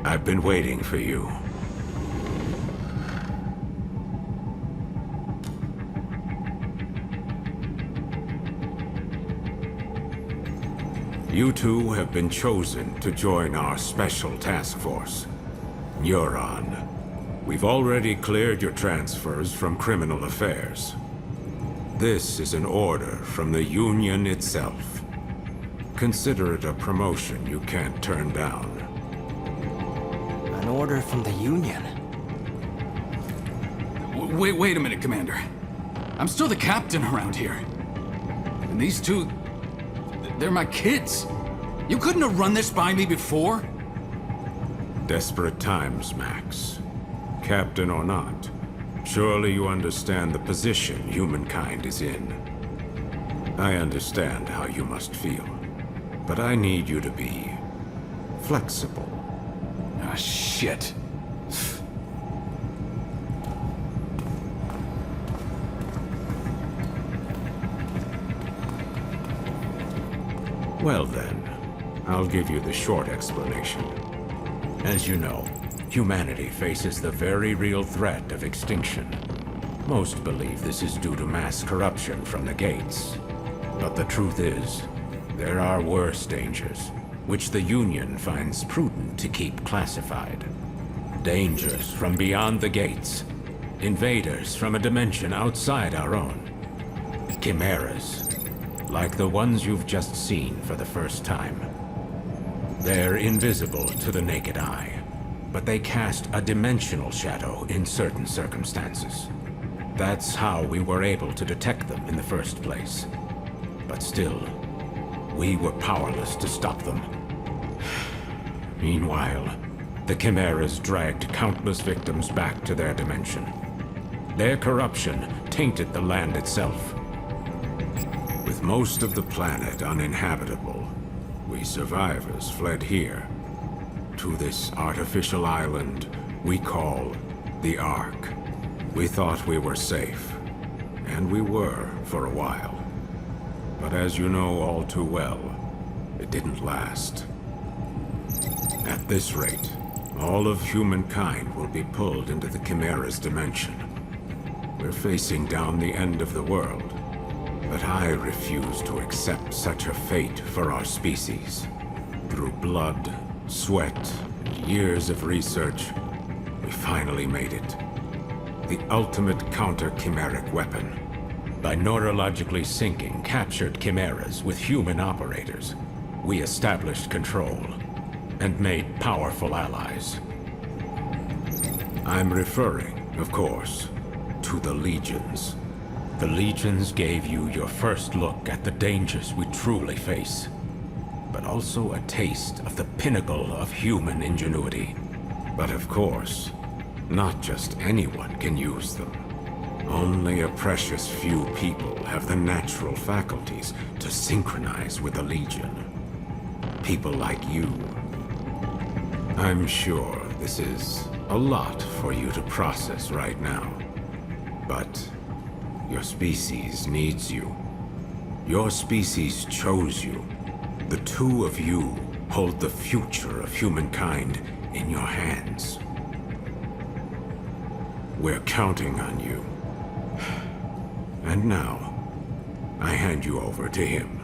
I've been waiting for you. You two have been chosen to join our special task force. You're on. We've already cleared your transfers from criminal affairs. This is an order from the Union itself. Consider it a promotion you can't turn down. An order from the Union? Wait a minute, Commander. I'm still the captain around here. And these two... they're my kids. You couldn't have run this by me before? Desperate times, Max. Captain or not, surely you understand the position humankind is in. I understand how you must feel, but I need you to be flexible. Ah, shit. Well then, I'll give you the short explanation. As you know, humanity faces the very real threat of extinction. Most believe this is due to mass corruption from the gates. But the truth is, there are worse dangers, which the Union finds prudent to keep classified. Dangers from beyond the gates. Invaders from a dimension outside our own. Chimeras, like the ones you've just seen for the first time. They're invisible to the naked eye, but they cast a dimensional shadow in certain circumstances. That's how we were able to detect them in the first place. But still, we were powerless to stop them. Meanwhile, the Chimeras dragged countless victims back to their dimension. Their corruption tainted the land itself. With most of the planet uninhabitable, we survivors fled here, to this artificial island we call the Ark. We thought we were safe, and we were for a while. But as you know all too well, it didn't last. At this rate, all of humankind will be pulled into the Chimera's dimension. We're facing down the end of the world. But I refuse to accept such a fate for our species. Through blood, sweat, and years of research, we finally made it. The ultimate counter-chimeric weapon. By neurologically syncing captured chimeras with human operators, we established control and made powerful allies. I'm referring, of course, to the Legions. The Legions gave you your first look at the dangers we truly face, but also a taste of the pinnacle of human ingenuity. But of course, not just anyone can use them. Only a precious few people have the natural faculties to synchronize with the Legion. People like you. I'm sure this is a lot for you to process right now, but your species needs you. Your species chose you. The two of you hold the future of humankind in your hands. We're counting on you. And now, I hand you over to him.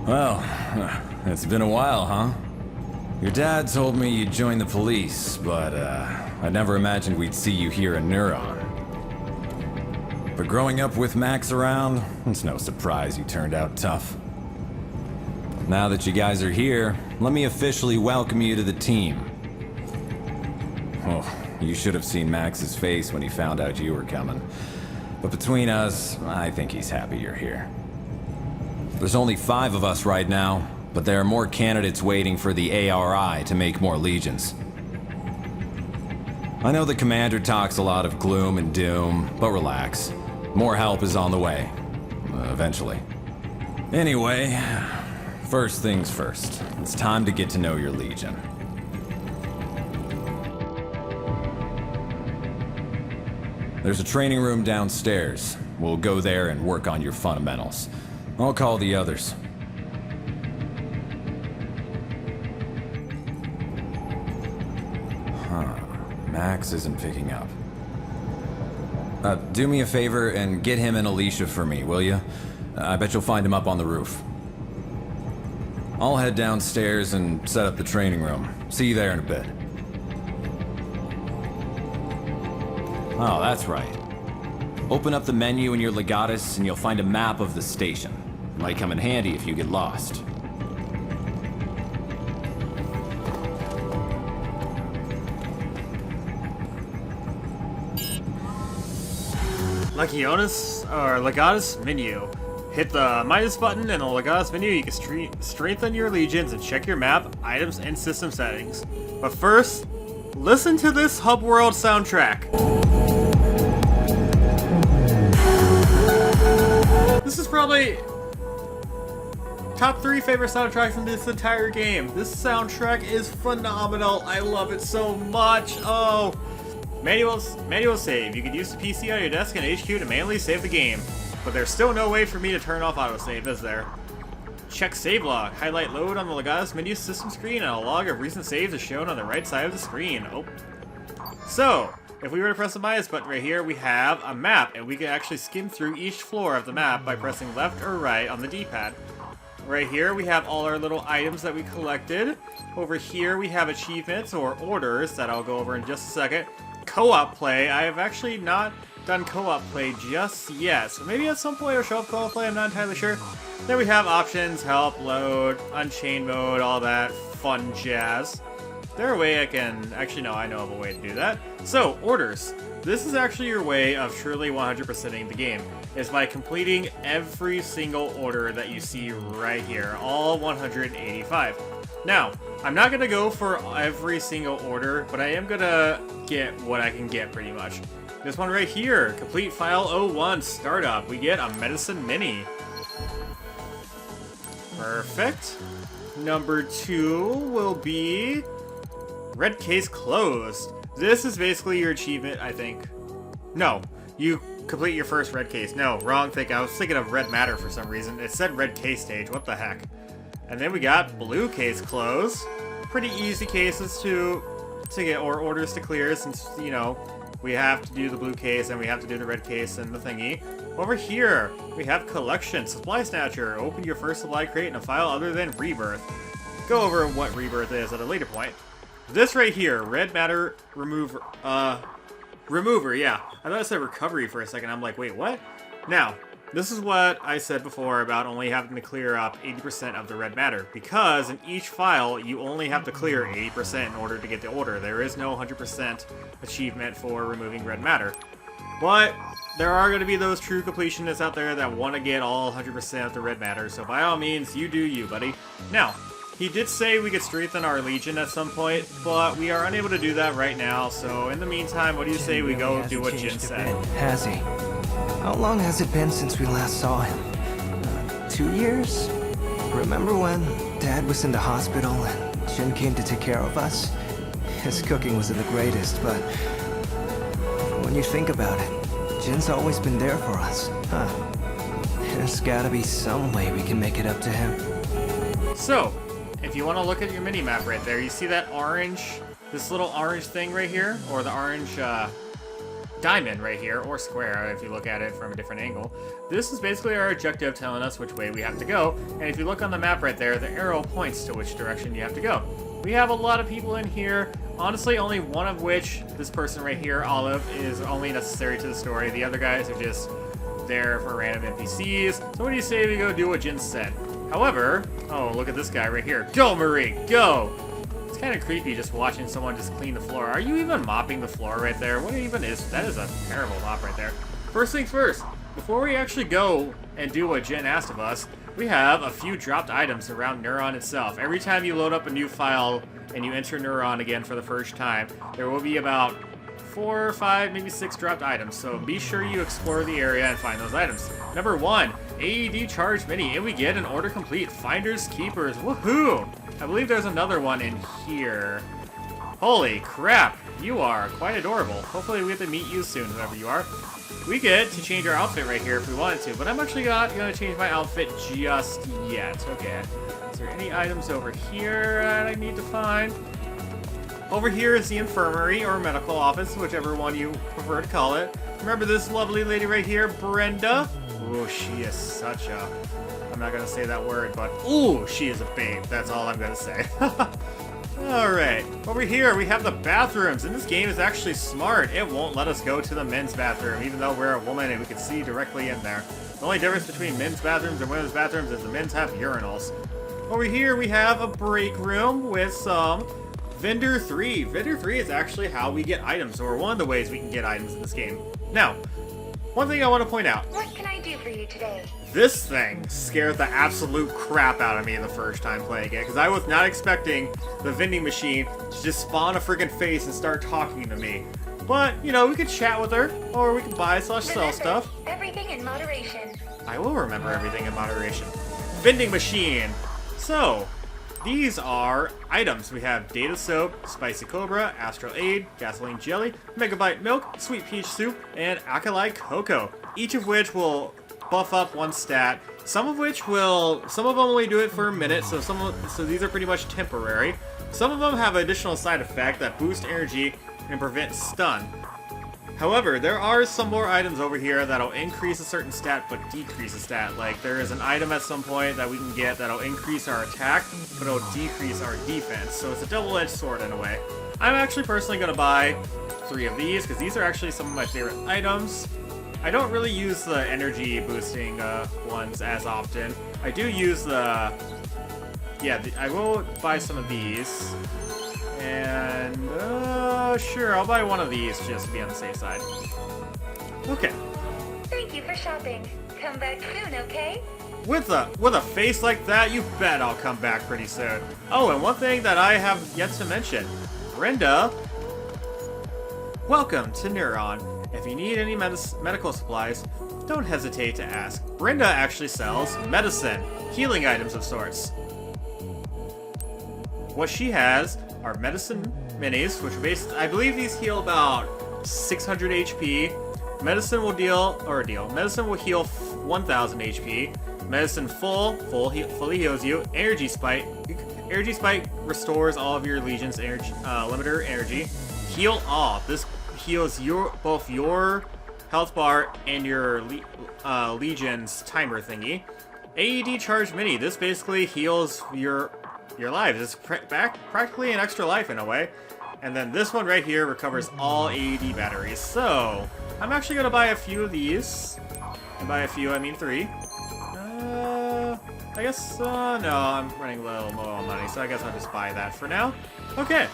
Well, it's been a while, huh? Your dad told me you'd join the police, but I never imagined we'd see you here in Neuron. But growing up with Max around, it's no surprise you turned out tough. Now that you guys are here, let me officially welcome you to the team. Oh, you should have seen Max's face when he found out you were coming. But between us, I think he's happy you're here. There's only 5 of us right now, but there are more candidates waiting for the ARI to make more Legions. I know the Commander talks a lot of gloom and doom, but relax. More help is on the way. Eventually. Anyway, first things first. It's time to get to know your Legion. There's a training room downstairs. We'll go there and work on your fundamentals. I'll call the others. Max isn't picking up. Do me a favor and get him and Alicia for me, will you? I bet you'll find him up on the roof. I'll head downstairs and set up the training room. See you there in a bit. Oh, that's right. Open up the menu in your Legatus and you'll find a map of the station. Might come in handy if you get lost. Legatus menu. Hit the minus button in the Legatus menu. You can strengthen your legions and check your map, items, and system settings. But first, listen to this Hub World soundtrack. This is probably top 3 favorite soundtracks in this entire game. This soundtrack is phenomenal. I love it so much. Oh. Manual save. You can use the PC on your desk and HQ to manually save the game. But there's still no way for me to turn off autosave, is there? Check save log. Highlight load on the Legatus menu system screen and a log of recent saves is shown on the right side of the screen. Oh. So, if we were to press the minus button right here, we have a map, and we can actually skim through each floor of the map by pressing left or right on the D-pad. Right here, we have all our little items that we collected. Over here, we have achievements or orders that I'll go over in just a second. Co-op play. I have actually not done co-op play just yet, so maybe at some point I'll show up co-op play, I'm not entirely sure. Then we have options, help, load, unchained mode, all that fun jazz. Is there a way I can... Actually, no, I know of a way to do that. So, orders. This is actually your way of truly 100%ing the game, is by completing every single order that you see right here, all 185. Now, I'm not going to go for every single order, but I am going to get what I can get pretty much. This one right here, complete file 01 startup. We get a medicine mini. Perfect. Number 2 will be red case closed. This is basically your achievement, I think. No, you complete your first red case. No, wrong thing. I was thinking of red matter for some reason. It said red case stage. What the heck? And then we got blue case closed. Pretty easy cases to get, or orders to clear, since, you know, we have to do the blue case and we have to do the red case and the thingy. Over here, we have collection, supply snatcher. Open your first supply crate in a file other than rebirth. Go over what rebirth is at a later point. This right here, red matter remover, yeah. I thought it said recovery for a second. I'm like, wait, what? Now, this is what I said before about only having to clear up 80% of the red matter, because in each file, you only have to clear 80% in order to get the order. There is no 100% achievement for removing red matter. But there are going to be those true completionists out there that want to get all 100% of the red matter, so by all means, you do you, buddy. Now, he did say we could strengthen our Legion at some point, but we are unable to do that right now, so in the meantime, what do you say we go do what Jin said? Has he? How long has it been since we last saw him? 2 years? Remember when Dad was in the hospital and Jin came to take care of us? His cooking wasn't the greatest, but when you think about it, Jin's always been there for us, huh? There's gotta be some way we can make it up to him. So, if you want to look at your mini-map right there, you see that orange, this little orange thing right here, or the orange diamond right here, or square if you look at it from a different angle. This is basically our objective telling us which way we have to go, and if you look on the map right there, the arrow points to which direction you have to go. We have a lot of people in here, honestly only one of which, this person right here, Olive, is only necessary to the story. The other guys are just there for random NPCs. So what do you say we go do what Jin said? However, oh, look at this guy right here. Go, Marie, go! It's kind of creepy just watching someone just clean the floor. Are you even mopping the floor right there? What even is, that is a terrible mop right there. First things first, before we actually go and do what Jin asked of us, we have a few dropped items around Neuron itself. Every time you load up a new file and you enter Neuron again for the first time, there will be about 4 or 5, maybe 6 dropped items, so be sure you explore the area and find those items. Number 1, AED charge mini, and we get an order complete, Finders Keepers, woohoo! I believe there's another one in here. Holy crap! You are quite adorable. Hopefully we get to meet you soon, whoever you are. We get to change our outfit right here if we wanted to, but I'm actually not going to change my outfit just yet. Okay. Is there any items over here that I need to find? Over here is the infirmary or medical office, whichever one you prefer to call it. Remember this lovely lady right here, Brenda? Ooh, she is such a... I'm not going to say that word, but ooh, she is a babe. That's all I'm going to say. Alright, over here we have the bathrooms, and this game is actually smart. It won't let us go to the men's bathroom, even though we're a woman and we can see directly in there. The only difference between men's bathrooms and women's bathrooms is the men's have urinals. Over here we have a break room with some Vendor 3. Vendor 3 is actually how we get items, or one of the ways we can get items in this game. Now, one thing I want to point out. What can I do for you today? This thing scared the absolute crap out of me the first time playing it, because I was not expecting the vending machine to just spawn a freaking face and start talking to me. But, you know, we could chat with her, or we could buy/sell stuff. Everything in moderation. I will remember everything in moderation. Vending machine. So, these are items. We have Data Soap, Spicy Cobra, Astral Aid, Gasoline Jelly, Megabyte Milk, Sweet Peach Soup, and Alkali Cocoa. Each of which will buff up one stat. Some of them only do it for a minute, so these are pretty much temporary. Some of them have additional side effect that boost energy and prevent stun. However, there are some more items over here that'll increase a certain stat but decrease a stat. Like, there is an item at some point that we can get that'll increase our attack, but it'll decrease our defense. So it's a double-edged sword in a way. I'm actually personally going to buy 3 of these, because these are actually some of my favorite items. I don't really use the energy boosting ones as often. I do use the... Yeah, I will buy some of these. And, sure, I'll buy one of these just to be on the safe side. Okay. Thank you for shopping. Come back soon, okay? With a face like that, you bet I'll come back pretty soon. Oh, and one thing that I have yet to mention. Brenda, welcome to Neuron. If you need any medical supplies, don't hesitate to ask. Brenda actually sells medicine, healing items of sorts. What she has are medicine minis, which are I believe these heal about 600 HP. Medicine will Medicine will heal 1000 HP. Medicine fully heals you. Energy Spike restores all of your Legion's energy, limiter energy. Heal all. This heals both your health bar and your Legion's timer thingy. AED Charge Mini. This basically heals your lives. It's practically an extra life in a way. And then this one right here recovers all AED batteries. So, I'm actually going to buy a few of these. And by a few, I mean 3. I guess, no, I'm running a little low on money, so I guess I'll just buy that for now. Okay.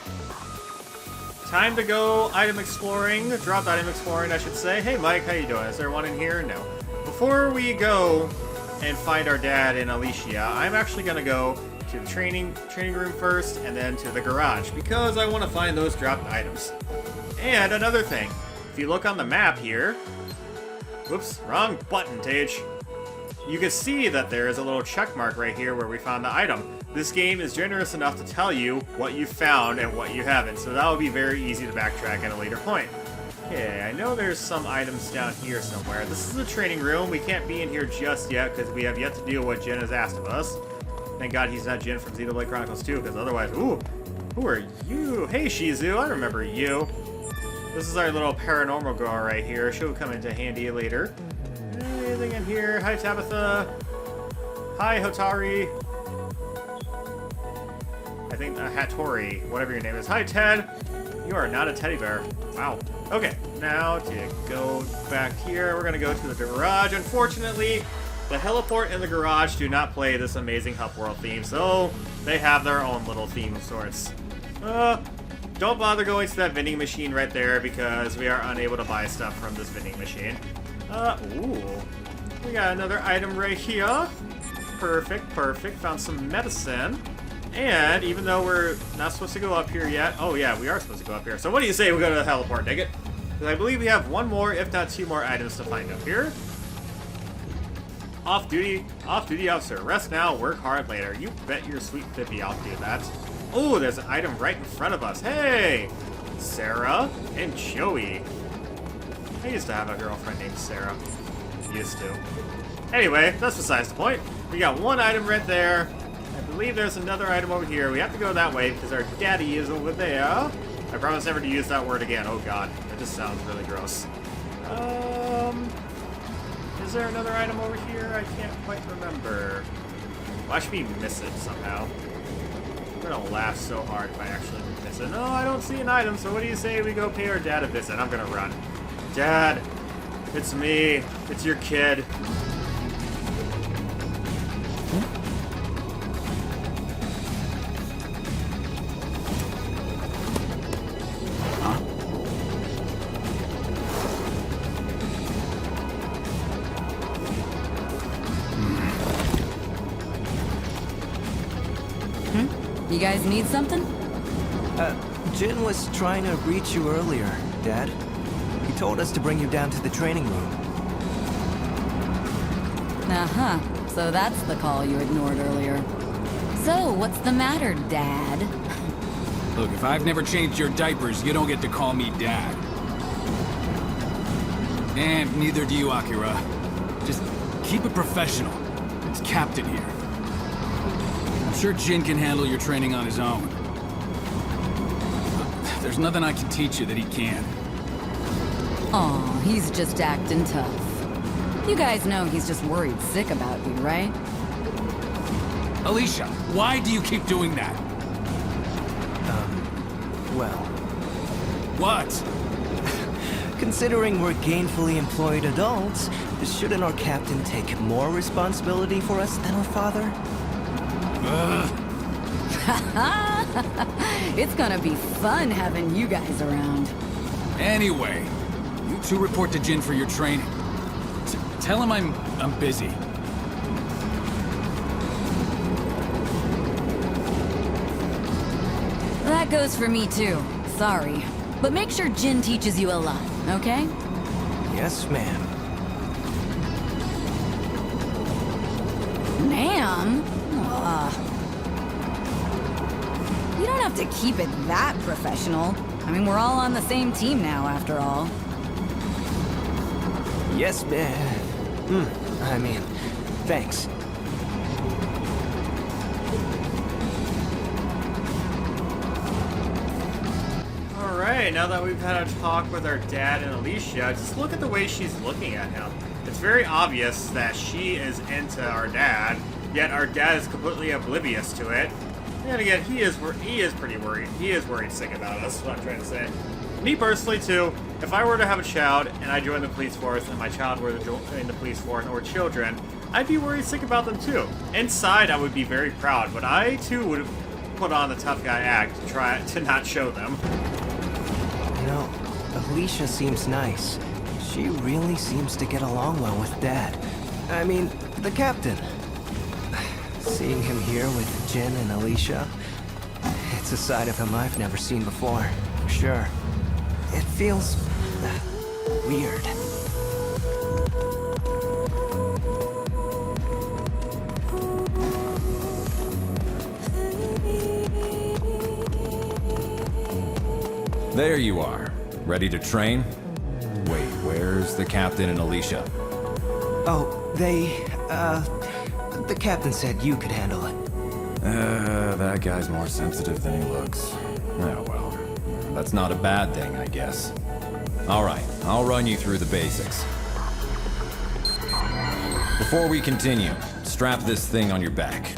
Time to go item exploring. Dropped item exploring, I should say. Hey, Mike, how you doing? Is there one in here? No. Before we go and find our dad in Alicia, I'm actually going to go to the training room first, and then to the garage, because I want to find those dropped items. And another thing, if you look on the map here, whoops, wrong button, Tage. You can see that there is a little check mark right here where we found the item. This game is generous enough to tell you what you found and what you haven't, so that will be very easy to backtrack at a later point. Okay, I know there's some items down here somewhere. This is the training room. We can't be in here just yet because we have yet to do what Jen has asked of us. Thank God he's not Jin from Xenoblade Chronicles 2, because otherwise, ooh, who are you? Hey, Shizu, I remember you. This is our little paranormal girl right here. She'll come into handy later. Anything in here? Hi, Tabitha. Hi, Hotari. I think Hattori, whatever your name is. Hi, Ted. You are not a teddy bear. Wow. Okay, now to go back here, we're going to go to the garage. Unfortunately, the heliport and the garage do not play this amazing Hub World theme, so they have their own little theme of sorts. Don't bother going to that vending machine right there because we are unable to buy stuff from this vending machine. Ooh. We got another item right here. Perfect, perfect. Found some medicine. And even though we're not supposed to go up here yet, oh yeah, we are supposed to go up here. So what do you say we go to the heliport, dig it? Because I believe we have one more, if not 2 more items to find up here. Off-duty officer. Rest now, work hard later. You bet your sweet Pippi I'll do that. Oh, there's an item right in front of us. Hey! Sarah and Joey. I used to have a girlfriend named Sarah. Used to. Anyway, that's besides the point. We got one item right there. I believe there's another item over here. We have to go that way because our daddy is over there. I promise never to use that word again. Oh god, that just sounds really gross. Is there another item over here? I can't quite remember. Watch me miss it somehow. I'm gonna laugh so hard if I actually miss it. No, I don't see an item, so what do you say we go pay our dad a visit? I'm gonna run. Dad, it's me. It's your kid. You guys need something? Jin was trying to reach you earlier, Dad. He told us to bring you down to the training room. Uh-huh. So that's the call you ignored earlier. So, what's the matter, Dad? Look, if I've never changed your diapers, you don't get to call me Dad. And neither do you, Akira. Just keep it professional. It's Captain here. I'm sure Jin can handle your training on his own. There's nothing I can teach you that he can't. Aw, he's just acting tough. You guys know he's just worried sick about you, right? Alicia, why do you keep doing that? Well, What? considering we're gainfully employed adults, shouldn't our captain take more responsibility for us than our father? It's gonna be fun having you guys around. Anyway, you two report to Jin for your training. Tell him I'm busy. That goes for me too. Sorry. But make sure Jin teaches you a lot, okay? Yes, ma'am. Ma'am? You don't have to keep it that professional. I mean, we're all on the same team now, after all. Yes, ma'am. I mean, thanks. Alright, now that we've had a talk with our dad and Alicia, just look at the way she's looking at him. It's very obvious that she is into our dad, yet our dad is completely oblivious to it. And again, he is pretty worried. He is worried sick about us, is what I'm trying to say. Me personally, too, if I were to have a child and I joined the police force and my child were to join the police force or children, I'd be worried sick about them, too. Inside, I would be very proud, but I, too, would put on the tough guy act to try to not show them. You know, Alicia seems nice. She really seems to get along well with Dad. I mean, the captain. Seeing him here with Jin and Alicia, it's a side of him I've never seen before, for sure. It feels weird. There you are. Ready to train? Wait, where's the captain and Alicia? Oh, the captain said you could handle it. That guy's more sensitive than he looks. Oh well, that's not a bad thing, I guess. Alright, I'll run you through the basics. Before we continue, strap this thing on your back.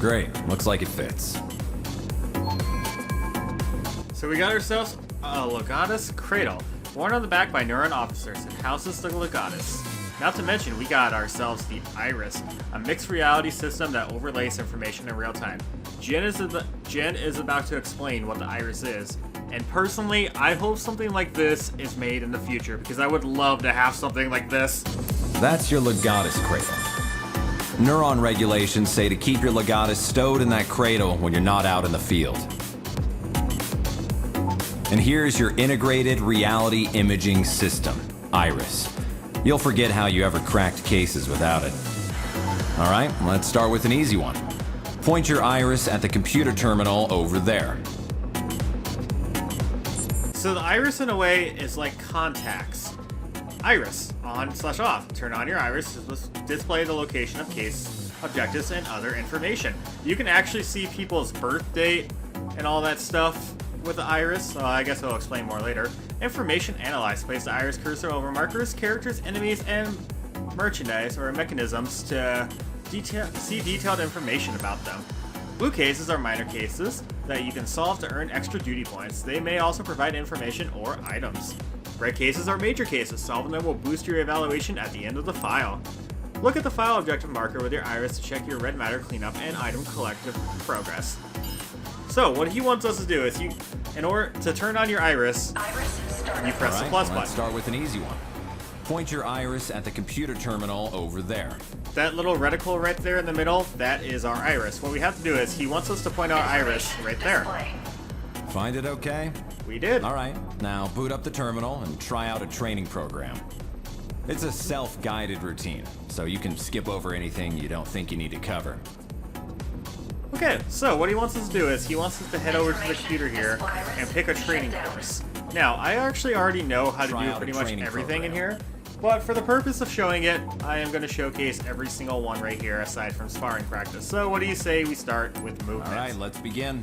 Great, looks like it fits. So we got ourselves a Legatus Cradle, worn on the back by Neuron officers, and houses the Legatus. Not to mention, we got ourselves the Iris, a mixed reality system that overlays information in real time. Jen is about to explain what the Iris is, and personally, I hope something like this is made in the future, because I would love to have something like this. That's your Legatus Cradle. Neuron regulations say to keep your legatus stowed in that cradle when you're not out in the field. And here's your integrated reality imaging system, Iris. You'll forget how you ever cracked cases without it. All right, let's start with an easy one. Point your Iris at the computer terminal over there. So the iris, in a way, is like contacts. Iris, on/off. Turn on your iris to display the location of case, objectives, and other information. You can actually see people's birth date and all that stuff with the iris. I guess I'll explain more later. Information analyzed. Place the iris cursor over markers, characters, enemies, and merchandise or mechanisms to see detailed information about them. Blue cases are minor cases that you can solve to earn extra duty points. They may also provide information or items. Red cases are major cases. Solving them will boost your evaluation at the end of the file. Look at the file objective marker with your iris to check your red matter cleanup and item collective progress. So what he wants us to do is in order to turn on your iris, you press the plus button. Let's start with an easy one. Point your iris at the computer terminal over there. That little reticle right there in the middle, that is our iris. What we have to do is he wants us to point our iris right there. Find it okay? We did. All right, now boot up the terminal and try out a training program. It's a self-guided routine, so you can skip over anything you don't think you need to cover. Okay, so what he wants us to do is he wants us to head over to the computer here and pick a training course. Now, I actually already know how to do pretty much everything in here, but for the purpose of showing it, I am going to showcase every single one right here aside from sparring practice. So what do you say we start with movement? All right, let's begin.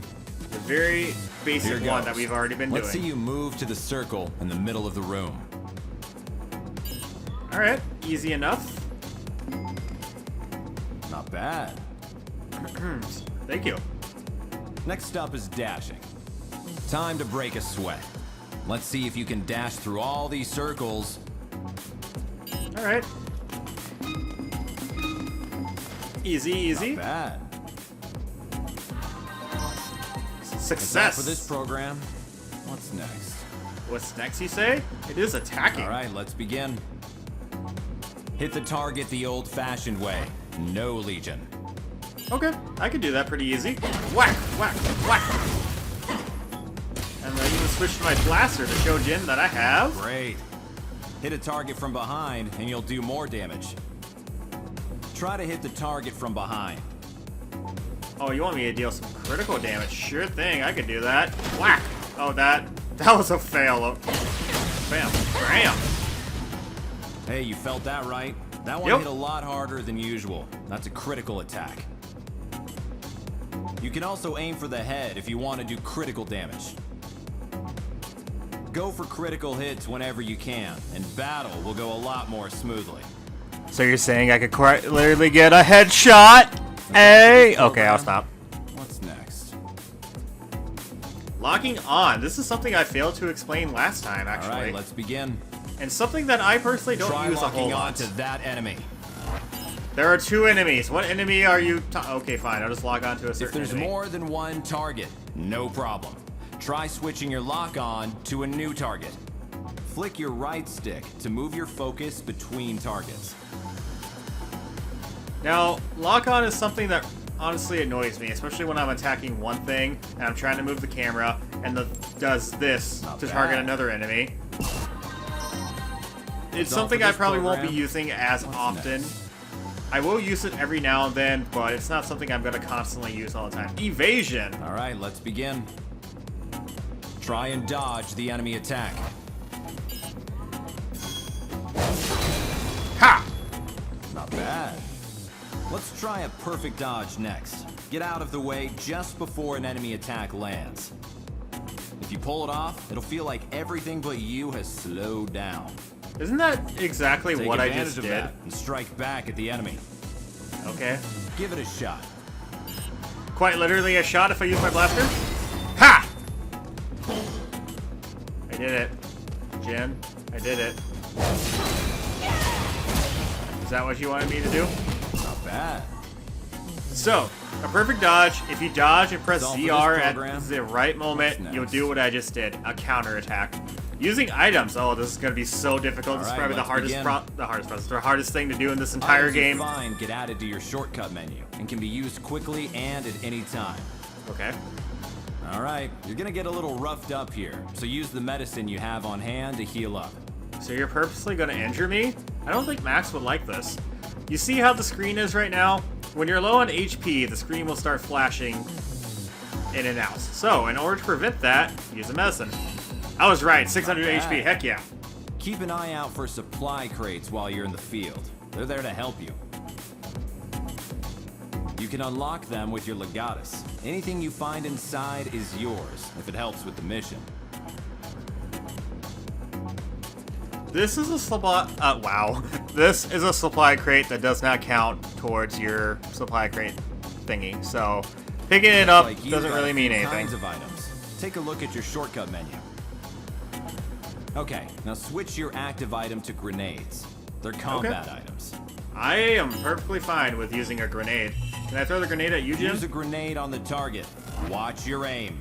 The very basic one that we've already been doing. Let's see you move to the circle in the middle of the room. All right, easy enough. Not bad. Thank you. Next up is dashing. Time to break a sweat. Let's see if you can dash through all these circles. All right. Easy, easy. Not bad. Success. That's all for this program. What's next? What's next, you say? It is attacking. All right, let's begin. Hit the target the old-fashioned way. No Legion. Okay, I can do that pretty easy. Whack, whack, whack. And I even switch to my blaster to show Jin that I have. Great. Hit a target from behind and you'll do more damage. Try to hit the target from behind. Oh, you want me to deal some critical damage? Sure thing, I could do that. Whack! Oh, that was a fail. Bam, bam. Hey, you felt that right? That one hit a lot harder than usual. That's a critical attack. You can also aim for the head if you want to do critical damage. Go for critical hits whenever you can, and battle will go a lot more smoothly. So you're saying I could quite literally get a headshot? Hey! Okay, I'll stop. What's next? Locking on. This is something I failed to explain last time, actually. Alright, let's begin. And something that I personally don't Try use a whole locking on lot. to that enemy. There are two enemies. What enemy are you okay, fine. I'll just log on to a certain If there's enemy. more than one target, no problem. Try switching your lock on to a new target. Flick your right stick to move your focus between targets. Now, lock on is something that honestly annoys me, especially when I'm attacking one thing and I'm trying to move the camera and does this Not to bad. target another enemy. It's all something for I this probably won't be program. using as What's often. next? I will use it every now and then, but it's not something I'm going to constantly use all the time. Evasion! Alright, let's begin. Try and dodge the enemy attack. Ha! Not bad. Let's try a perfect dodge next. Get out of the way just before an enemy attack lands. If you pull it off, it'll feel like everything but you has slowed down. Isn't that exactly Take what I advantage just of did? that and strike back at the enemy. Okay. Give it a shot. Quite literally a shot if I use my blaster. Ha! I did it. Jin, I did it. Is that what you wanted me to do? Not bad. So, a perfect dodge. If you dodge and press That's all for this ZR at program. the right moment, What's you'll next? do what I just did. A counterattack. Using items. Oh, this is gonna be so difficult. This is Alright, probably let's begin. the hardest thing to do in this entire Items you game. find get added to your shortcut menu and can be used quickly and at any time. Okay. All right, you're gonna get a little roughed up here, so use the medicine you have on hand to heal up. So you're purposely gonna injure me? I don't think Max would like this. You see how the screen is right now? When you're low on HP, the screen will start flashing in and out. So, in order to prevent that, use a medicine. I was right, 600 Not HP, bad. heck yeah. Keep an eye out for supply crates while you're in the field. They're there to help you. You can unlock them with your legatus. Anything you find inside is yours, if it helps with the mission. This is a supply, wow. This is a supply crate that does not count towards your supply crate thingy. So, picking it up Like you doesn't got really a mean few anything. kinds of items. Take a look at your shortcut menu. Okay, now switch your active item to grenades. They're combat items. I am perfectly fine with using a grenade. Can I throw the grenade at you, Jim? Use a grenade on the target. Watch your aim.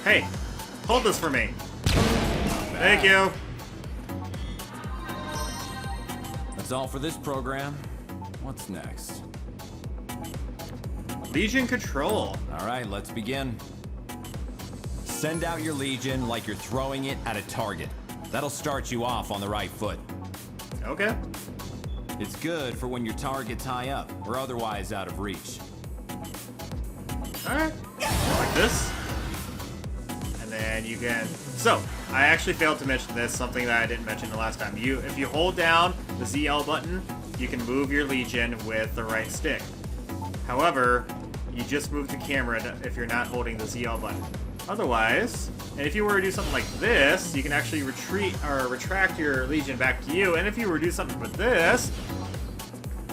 Hey, hold this for me. Thank you. That's all for this program. What's next? Legion control. All right, let's begin. Send out your Legion like you're throwing it at a target. That'll start you off on the right foot. Okay. It's good for when your target's high up or otherwise out of reach. Alright. Like this. And then you can... So, I actually failed to mention this, something that I didn't mention the last time. If you hold down the ZL button, you can move your Legion with the right stick. However, you just move the camera if you're not holding the ZL button. Otherwise, and if you were to do something like this, you can actually retract your Legion back to you. And if you were to do something with this,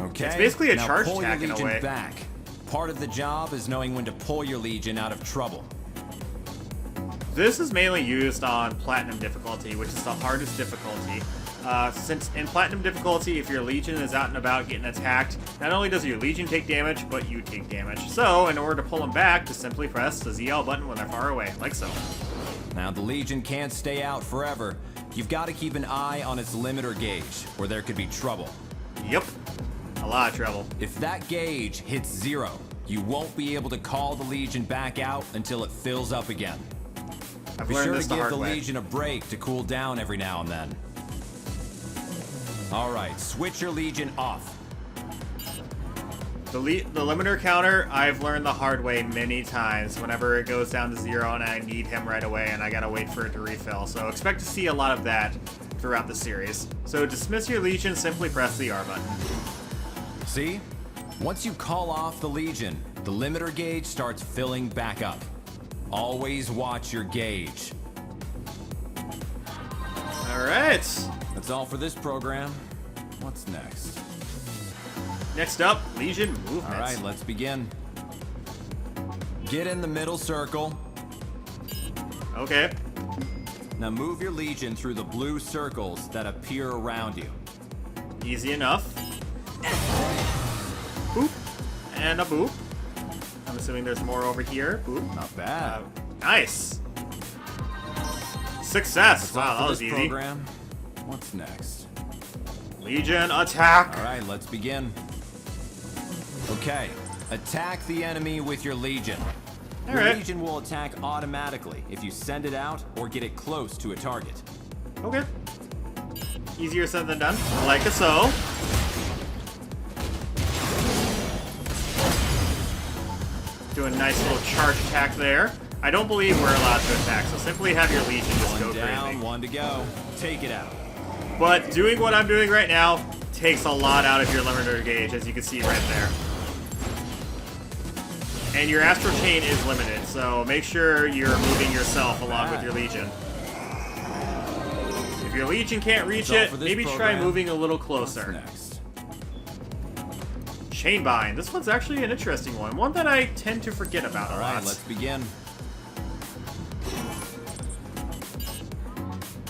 Okay. It's basically a now charge pull attack your in a Legion way. back. Part of the job is knowing when to pull your Legion out of trouble. this is mainly used on Platinum difficulty, which is the hardest difficulty. Since in Platinum difficulty, if your Legion is out and about getting attacked, not only does your Legion take damage, but you take damage. So, in order to pull them back, just simply press the ZL button when they're far away, like so. Now, the Legion can't stay out forever. You've got to keep an eye on its limiter gauge, or there could be trouble. Yep. A lot of trouble. If that gauge hits 0, you won't be able to call the Legion back out until it fills up again. I've Be learned sure this to the give hard the way. Legion a break to cool down every now and then. Alright, switch your Legion off. The limiter counter, I've learned the hard way many times whenever it goes down to 0 and I need him right away and I gotta wait for it to refill. So expect to see a lot of that throughout the series. So to dismiss your Legion, simply press the R button. See? Once you call off the Legion, the limiter gauge starts filling back up. Always watch your gauge. Alright. That's all for this program. What's next? Next up, Legion movements. Alright, let's begin. Get in the middle circle. Okay. Now move your Legion through the blue circles that appear around you. Easy enough. Boop. And a boop. I'm assuming there's more over here. Boop. Not bad. Nice. Success. That's all Wow, for that was this easy. program. What's next? Legion attack. Alright, let's begin. Okay, attack the enemy with your Legion. Your Alright. Legion will attack automatically if you send it out or get it close to a target. Okay. Easier said than done. Like so. Do a nice little charge attack there. I don't believe we're allowed to attack, so simply have your Legion just go One down, crazy. one to go. Take it out. But doing what I'm doing right now takes a lot out of your limiter gauge, as you can see right there. And your Astral Chain is limited, so make sure you're moving yourself along with your Legion. If your Legion can't reach That's all it, for this maybe try program. moving a little What's closer. next? Chainbind. This one's actually an interesting one that I tend to forget about a Alright, lot. let's begin.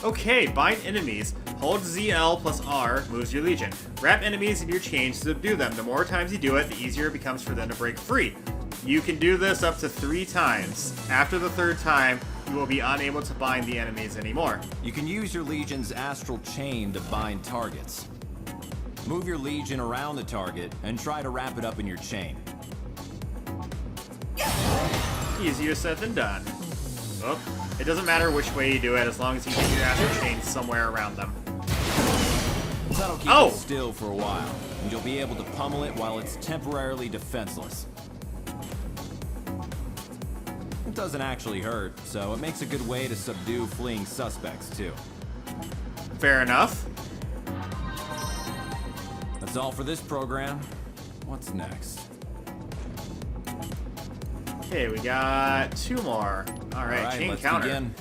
Okay, bind enemies. Hold ZL plus R moves your Legion. Wrap enemies in your chain to subdue them. The more times you do it, the easier it becomes for them to break free. You can do this up to 3 times. After the 3rd time, you will be unable to bind the enemies anymore. You can use your Legion's Astral Chain to bind targets. Move your Legion around the target and try to wrap it up in your chain. Easier said than done. Oh, it doesn't matter which way you do it as long as you get your Astral Chain somewhere around them. That'll keep Oh! it still for a while, and you'll be able to pummel it while it's temporarily defenseless. It doesn't actually hurt, so it makes a good way to subdue fleeing suspects, too. Fair enough. That's all for this program. What's next? Okay, we got 2 more. Alright, chain let's counter. begin.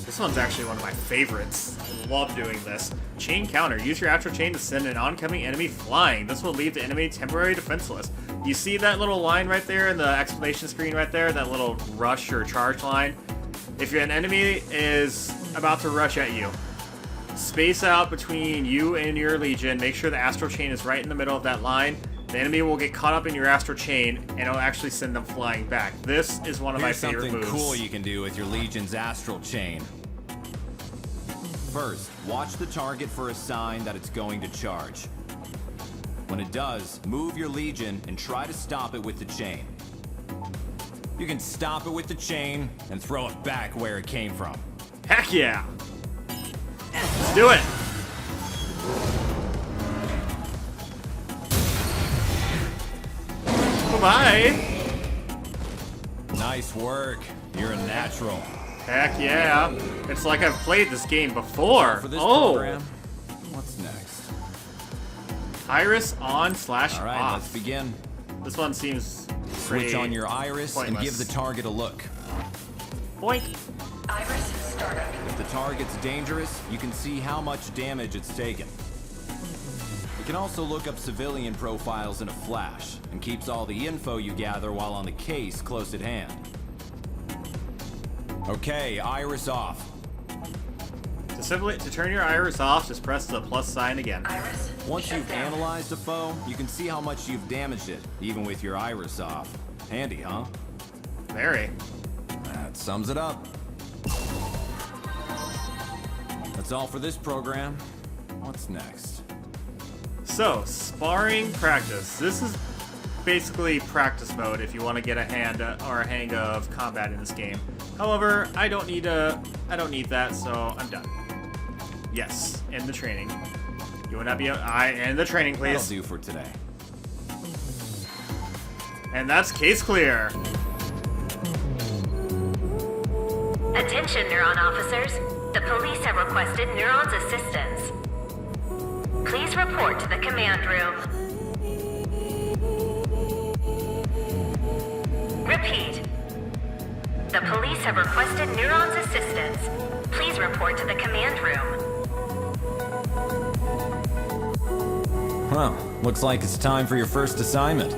This one's actually one of my favorites. Love doing this. Chain counter. Use your Astral Chain to send an oncoming enemy flying. This will leave the enemy temporarily defenseless. You see that little line right there in the explanation screen right there? That little rush or charge line? If an enemy is about to rush at you, space out between you and your Legion. Make sure the Astral Chain is right in the middle of that line. The enemy will get caught up in your Astral Chain, and it'll actually send them flying back. This is one of my Here's favorite something moves. cool you can do with your Legion's Astral Chain. First, watch the target for a sign that it's going to charge. When it does, move your Legion and try to stop it with the chain. You can stop it with the chain and throw it back where it came from. Heck yeah! Let's do it! Bye-bye! Nice work. You're a natural. Heck yeah! It's like I've played this game before. For this Oh! program, what's next? Iris on/off. All right, let's begin. This one seems Switch pretty on your iris and pointless. give the target a look. Boink. Iris startup. If the target's dangerous, you can see how much damage it's taken. You can also look up civilian profiles in a flash, and keeps all the info you gather while on the case close at hand. Okay, iris off. To turn your iris off, just press the plus sign again. Iris. Once shut you've down. analyzed a foe, you can see how much you've damaged it, even with your iris off. Handy, huh? Very. That sums it up. That's all for this program. What's next? So, sparring practice. This is basically practice mode if you want to get a hand or a hang of combat in this game. However, I don't need that, so I'm done. Yes, end the training. You would not be end the training, That'll please. do for today. And that's case clear. Attention, Neuron officers. The police have requested Neuron's assistance. Please report to the command room. Repeat. The police have requested Neuron's assistance. Please report to the command room. Well, looks like it's time for your first assignment.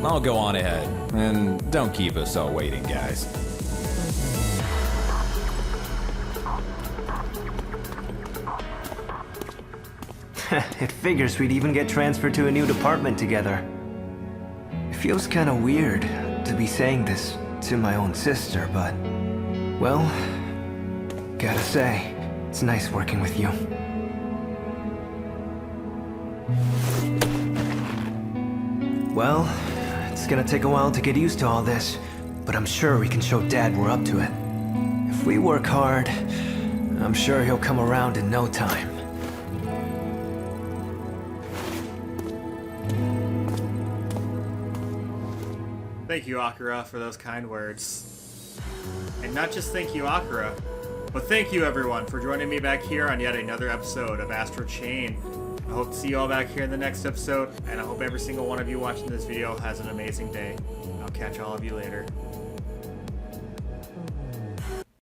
I'll go on ahead, and don't keep us all waiting, guys. It figures we'd even get transferred to a new department together. It feels kind of weird to be saying this to my own sister, but... well, gotta say, it's nice working with you. Well, it's gonna take a while to get used to all this, but I'm sure we can show Dad we're up to it. If we work hard, I'm sure he'll come around in no time. Thank you, Akira, for those kind words. And not just thank you, Akira, but thank you, everyone, for joining me back here on yet another episode of Astral Chain. I hope to see you all back here in the next episode, and I hope every single one of you watching this video has an amazing day. I'll catch all of you later.